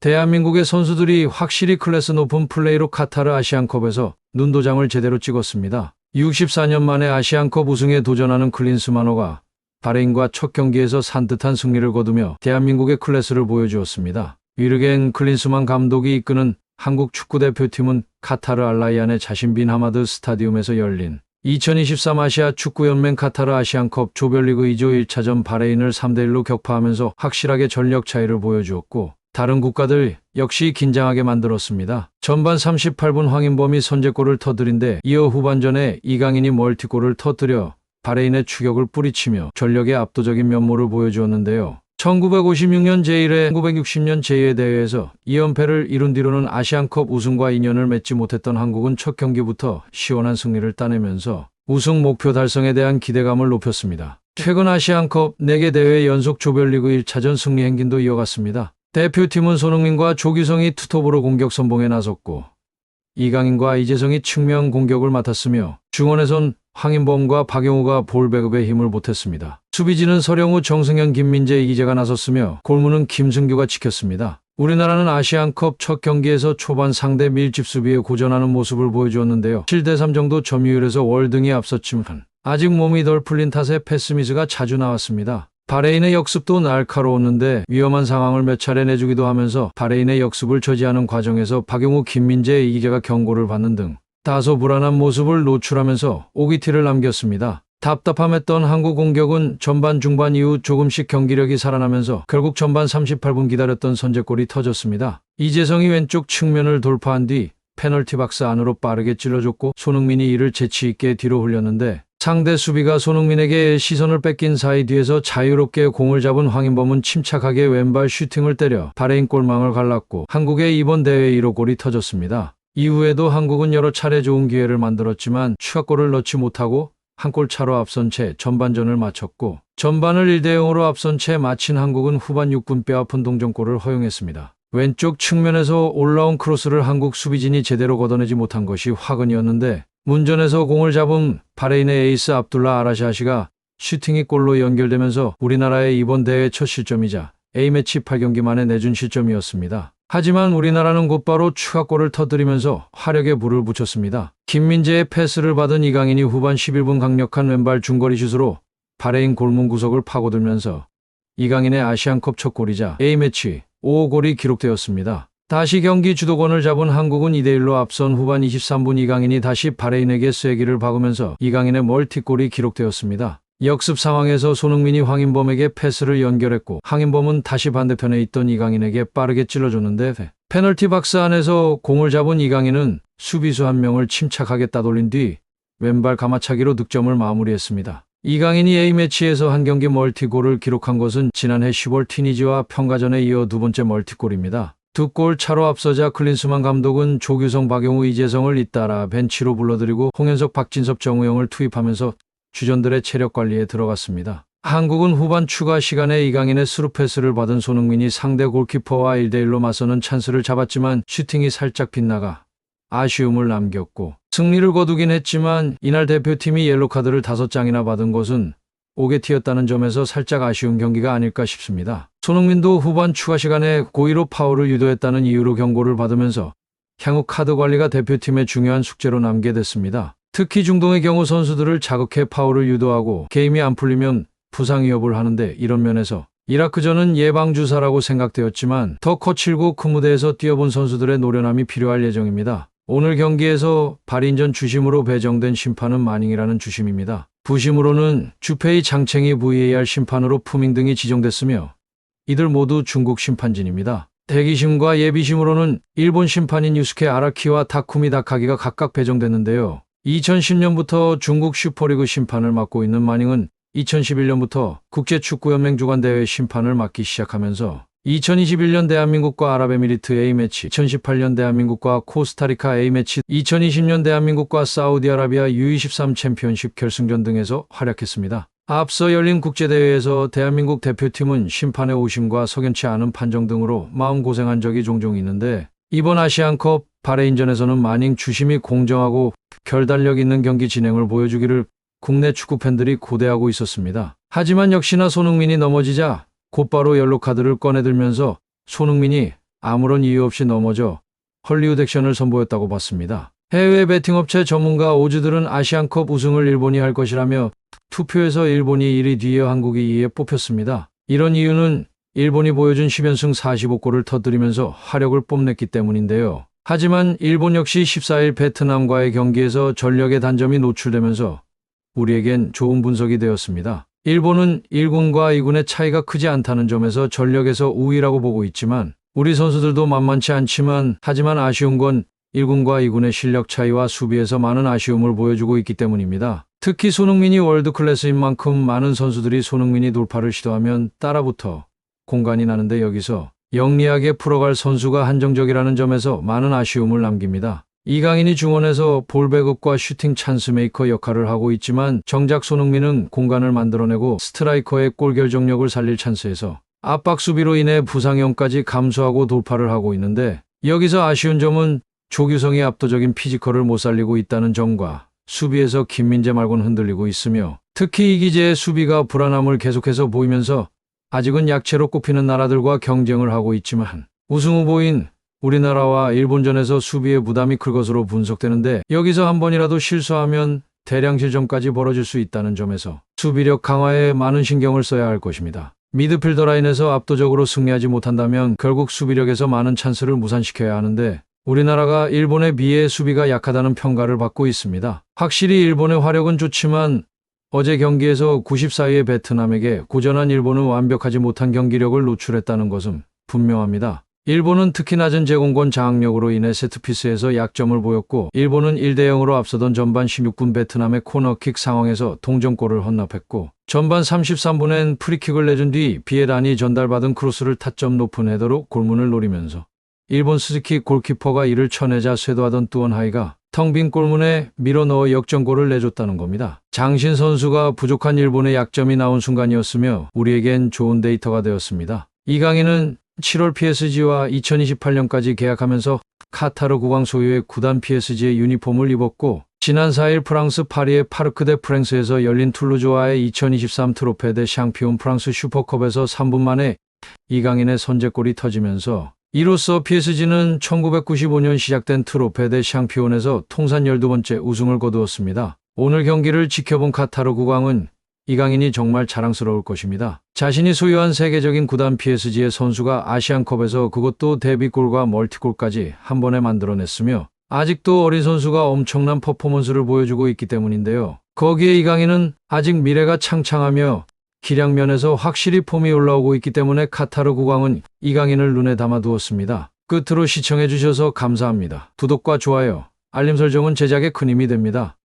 대한민국의 선수들이 확실히 클래스 높은 플레이로 카타르 아시안컵에서 눈도장을 제대로 찍었습니다. 64년 만에 아시안컵 우승에 도전하는 클린스만호가 바레인과 첫 경기에서 산뜻한 승리를 거두며 대한민국의 클래스를 보여주었습니다. 위르겐 클린스만 감독이 이끄는 한국 축구대표팀은 카타르 알라이안의 자신 빈 하마드 스타디움에서 열린 2023 아시아 축구연맹 카타르 아시안컵 조별리그 2조 1차전 바레인을 3대1로 격파하면서 확실하게 전력 차이를 보여주었고, 다른 국가들 역시 긴장하게 만들었습니다. 전반 38분 황인범이 선제골을 터뜨린 데 이어 후반전에 이강인이 멀티골을 터뜨려 바레인의 추격을 뿌리치며 전력의 압도적인 면모를 보여주었는데요. 1956년 제1회, 1960년 제2회 대회에서 2연패를 이룬 뒤로는 아시안컵 우승과 인연을 맺지 못했던 한국은 첫 경기부터 시원한 승리를 따내면서 우승 목표 달성에 대한 기대감을 높였습니다. 최근 아시안컵 4개 대회 연속 조별리그 1차전 승리 행진도 이어갔습니다. 대표팀은 손흥민과 조규성이 투톱으로 공격 선봉에 나섰고, 이강인과 이재성이 측면 공격을 맡았으며 중원에선 황인범과 박용우가 볼 배급에 힘을 보탰습니다. 수비진은 서령우, 정승현, 김민재, 이기재가 나섰으며 골문은 김승규가 지켰습니다. 우리나라는 아시안컵 첫 경기에서 초반 상대 밀집 수비에 고전하는 모습을 보여주었는데요. 7대3 정도 점유율에서 월등히 앞섰지만 아직 몸이 덜 풀린 탓에 패스미스가 자주 나왔습니다. 바레인의 역습도 날카로웠는데 위험한 상황을 몇 차례 내주기도 하면서 바레인의 역습을 저지하는 과정에서 박용우, 김민재, 이기재가 경고를 받는 등 다소 불안한 모습을 노출하면서 오기티를 남겼습니다. 답답함했던 한국 공격은 전반 중반 이후 조금씩 경기력이 살아나면서 결국 전반 38분 기다렸던 선제골이 터졌습니다. 이재성이 왼쪽 측면을 돌파한 뒤 페널티 박스 안으로 빠르게 찔러줬고, 손흥민이 이를 재치있게 뒤로 흘렸는데 상대 수비가 손흥민에게 시선을 뺏긴 사이 뒤에서 자유롭게 공을 잡은 황인범은 침착하게 왼발 슈팅을 때려 바레인 골망을 갈랐고, 한국의 이번 대회 1호 골이 터졌습니다. 이후에도 한국은 여러 차례 좋은 기회를 만들었지만 추가골을 넣지 못하고 한 골 차로 앞선 채 전반전을 마쳤고, 전반을 1대0으로 앞선 채 마친 한국은 후반 6분 뼈아픈 동점골을 허용했습니다. 왼쪽 측면에서 올라온 크로스를 한국 수비진이 제대로 걷어내지 못한 것이 화근이었는데, 문전에서 공을 잡은 바레인의 에이스 압둘라 아라샤시가 슈팅이 골로 연결되면서 우리나라의 이번 대회 첫 실점이자 A매치 8경기 만에 내준 실점이었습니다. 하지만 우리나라는 곧바로 추가골을 터뜨리면서 화력에 불을 붙였습니다. 김민재의 패스를 받은 이강인이 후반 11분 강력한 왼발 중거리 슛으로 바레인 골문 구석을 파고들면서 이강인의 아시안컵 첫 골이자 A매치 5골이 기록되었습니다. 다시 경기 주도권을 잡은 한국은 2대1로 앞선 후반 23분 이강인이 다시 바레인에게 쐐기를 박으면서 이강인의 멀티골이 기록되었습니다. 역습 상황에서 손흥민이 황인범에게 패스를 연결했고, 황인범은 다시 반대편에 있던 이강인에게 빠르게 찔러줬는데 페널티 박스 안에서 공을 잡은 이강인은 수비수 한 명을 침착하게 따돌린 뒤 왼발 가마차기로 득점을 마무리했습니다. 이강인이 A매치에서 한 경기 멀티골을 기록한 것은 지난해 10월 튀니지와 평가전에 이어 두 번째 멀티골입니다. 두 골 차로 앞서자 클린스만 감독은 조규성, 박용우, 이재성을 잇따라 벤치로 불러들이고 홍현석, 박진섭, 정우영을 투입하면서 주전들의 체력 관리에 들어갔습니다. 한국은 후반 추가 시간에 이강인의 스루 패스를 받은 손흥민이 상대 골키퍼와 1대1로 맞서는 찬스를 잡았지만 슈팅이 살짝 빗나가 아쉬움을 남겼고, 승리를 거두긴 했지만 이날 대표팀이 옐로카드를 5장이나 받은 것은 오게티였다는 점에서 살짝 아쉬운 경기가 아닐까 싶습니다. 손흥민도 후반 추가 시간에 고의로 파울을 유도했다는 이유로 경고를 받으면서 향후 카드 관리가 대표팀의 중요한 숙제로 남게 됐습니다. 특히 중동의 경우 선수들을 자극해 파울을 유도하고 게임이 안 풀리면 부상 위협을 하는데, 이런 면에서 이라크전은 예방주사라고 생각되었지만 더 거칠고 큰 무대에서 뛰어본 선수들의 노련함이 필요할 예정입니다. 오늘 경기에서 발인전 주심으로 배정된 심판은 마닝이라는 주심입니다. 부심으로는 주페이, 장챙이, VAR 심판으로 푸밍 등이 지정됐으며 이들 모두 중국 심판진입니다. 대기심과 예비심으로는 일본 심판인 유스케 아라키와 타쿠미 다카기가 각각 배정됐는데요. 2010년부터 중국 슈퍼리그 심판을 맡고 있는 마닝은 2011년부터 국제축구연맹 주관대회 심판을 맡기 시작하면서 2021년 대한민국과 아랍에미리트 A매치, 2018년 대한민국과 코스타리카 A매치, 2020년 대한민국과 사우디아라비아 U23 챔피언십 결승전 등에서 활약했습니다. 앞서 열린 국제대회에서 대한민국 대표팀은 심판의 오심과 석연치 않은 판정 등으로 마음고생한 적이 종종 있는데, 이번 아시안컵 바레인전에서는 마닝 주심이 공정하고 결단력 있는 경기 진행을 보여주기를 국내 축구 팬들이 고대하고 있었습니다. 하지만 역시나 손흥민이 넘어지자 곧바로 옐로카드를 꺼내들면서 손흥민이 아무런 이유 없이 넘어져 헐리우드 액션을 선보였다고 봤습니다. 해외 베팅업체 전문가 오즈들은 아시안컵 우승을 일본이 할 것이라며 투표에서 일본이 1위 뒤에 한국이 2위에 뽑혔습니다. 이런 이유는 일본이 보여준 10연승 45골을 터뜨리면서 화력을 뽐냈기 때문인데요. 하지만 일본 역시 14일 베트남과의 경기에서 전력의 단점이 노출되면서 우리에겐 좋은 분석이 되었습니다. 일본은 1군과 2군의 차이가 크지 않다는 점에서 전력에서 우위라고 보고 있지만 우리 선수들도 만만치 않지만 하지만 아쉬운 건 1군과 2군의 실력 차이와 수비에서 많은 아쉬움을 보여주고 있기 때문입니다. 특히 손흥민이 월드클래스인 만큼 많은 선수들이 손흥민이 돌파를 시도하면 따라붙어 공간이 나는데 여기서 영리하게 풀어갈 선수가 한정적이라는 점에서 많은 아쉬움을 남깁니다. 이강인이 중원에서 볼백업과 슈팅 찬스 메이커 역할을 하고 있지만 정작 손흥민은 공간을 만들어내고 스트라이커의 골 결정력을 살릴 찬스에서 압박 수비로 인해 부상형까지 감수하고 돌파를 하고 있는데 여기서 아쉬운 점은 조규성이 압도적인 피지컬을 못 살리고 있다는 점과 수비에서 김민재 말고는 흔들리고 있으며 특히 이기재의 수비가 불안함을 계속해서 보이면서 아직은 약체로 꼽히는 나라들과 경쟁을 하고 있지만 우승 후보인 우리나라와 일본전에서 수비의 부담이 클 것으로 분석되는데 여기서 한 번이라도 실수하면 대량 실점까지 벌어질 수 있다는 점에서 수비력 강화에 많은 신경을 써야 할 것입니다. 미드필더 라인에서 압도적으로 승리하지 못한다면 결국 수비력에서 많은 찬스를 무산시켜야 하는데 우리나라가 일본에 비해 수비가 약하다는 평가를 받고 있습니다. 확실히 일본의 화력은 좋지만 어제 경기에서 94위의 베트남에게 고전한 일본은 완벽하지 못한 경기력을 노출했다는 것은 분명합니다. 일본은 특히 낮은 제공권 장악력으로 인해 세트피스에서 약점을 보였고 일본은 1대0으로 앞서던 전반 16분 베트남의 코너킥 상황에서 동점골을 헌납했고 전반 33분엔 프리킥을 내준 뒤 비에란이 전달받은 크로스를 타점 높은 헤더로 골문을 노리면서 일본 스즈키 골키퍼가 이를 쳐내자 쇄도하던 뚜원하이가 텅 빈 골문에 밀어넣어 역전골을 내줬다는 겁니다. 장신 선수가 부족한 일본의 약점이 나온 순간이었으며 우리에겐 좋은 데이터가 되었습니다. 이강인은 7월 PSG와 2028년까지 계약하면서 카타르 국왕 소유의 구단 PSG의 유니폼을 입었고 지난 4일 프랑스 파리의 파르크 데 프랑스에서 열린 툴루즈와의 2023 트로페 데 샹피온 프랑스 슈퍼컵에서 3분 만에 이강인의 선제골이 터지면서 이로써 PSG는 1995년 시작된 트로페 데 샹피온에서 통산 12번째 우승을 거두었습니다. 오늘 경기를 지켜본 카타르 국왕은 이강인이 정말 자랑스러울 것입니다. 자신이 소유한 세계적인 구단 PSG의 선수가 아시안컵에서 그것도 데뷔골과 멀티골까지 한 번에 만들어냈으며 아직도 어린 선수가 엄청난 퍼포먼스를 보여주고 있기 때문인데요. 거기에 이강인은 아직 미래가 창창하며 기량면에서 확실히 폼이 올라오고 있기 때문에 카타르 국왕은 이강인을 눈에 담아두었습니다. 끝으로 시청해주셔서 감사합니다. 구독과 좋아요, 알림 설정은 제작에 큰 힘이 됩니다.